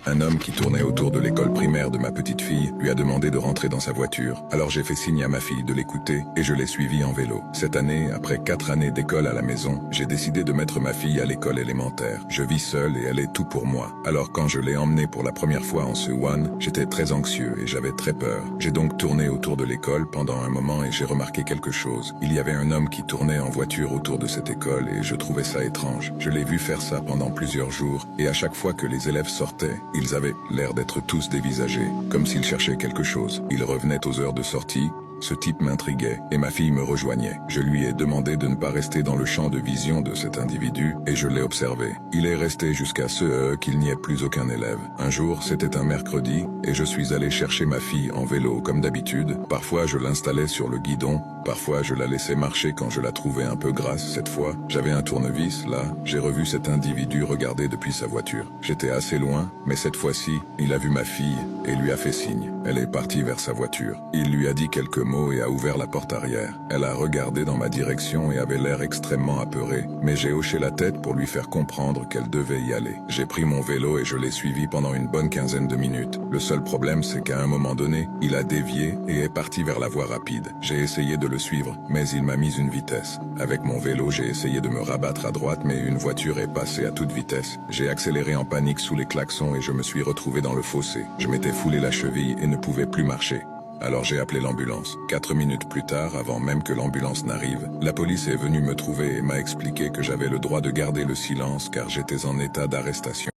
Un homme qui tournait autour de l'école primaire de ma petite fille lui a demandé de rentrer dans sa voiture. Alors j'ai fait signe à ma fille de l'écouter et je l'ai suivi en vélo. Cette année, après 4 années d'école à la maison, j'ai décidé de mettre ma fille à l'école élémentaire. Je vis seul et elle est tout pour moi. Alors quand je l'ai emmenée pour la première fois en Suwon, j'étais très anxieux et j'avais très peur. J'ai donc tourné autour de l'école pendant un moment et j'ai remarqué quelque chose. Il y avait un homme qui tournait en voiture autour de cette école et je trouvais ça étrange. Je l'ai vu faire ça pendant plusieurs jours et à chaque fois que les élèves sortaient, ils avaient l'air d'être tous dévisagés, comme s'ils cherchaient quelque chose. Ils revenaient aux heures de sortie. Ce type m'intriguait et ma fille me rejoignait. Je lui ai demandé de ne pas rester dans le champ de vision de cet individu et je l'ai observé. Il est resté jusqu'à ce qu'il n'y ait plus aucun élève. Un jour, c'était un mercredi et je suis allé chercher ma fille en vélo comme d'habitude. Parfois, je l'installais sur le guidon. Parfois, je la laissais marcher quand je la trouvais un peu grasse. Cette fois, j'avais un tournevis, là. J'ai revu cet individu regarder depuis sa voiture. J'étais assez loin, mais cette fois-ci, il a vu ma fille et lui a fait signe. Elle est partie vers sa voiture. Il lui a dit quelques mots et a ouvert la porte arrière. Elle a regardé dans ma direction et avait l'air extrêmement apeurée, mais j'ai hoché la tête pour lui faire comprendre qu'elle devait y aller. J'ai pris mon vélo et je l'ai suivi pendant une bonne quinzaine de minutes. Le seul problème, c'est qu'à un moment donné, il a dévié et est parti vers la voie rapide. J'ai essayé de le suivre, mais il m'a mis une vitesse. Avec mon vélo, j'ai essayé de me rabattre à droite, mais une voiture est passée à toute vitesse. J'ai accéléré en panique sous les klaxons et je me suis retrouvé dans le fossé. Je m'étais foulé la cheville et ne pouvais plus marcher. Alors j'ai appelé l'ambulance. 4 minutes plus tard, avant même que l'ambulance n'arrive, la police est venue me trouver et m'a expliqué que j'avais le droit de garder le silence car j'étais en état d'arrestation.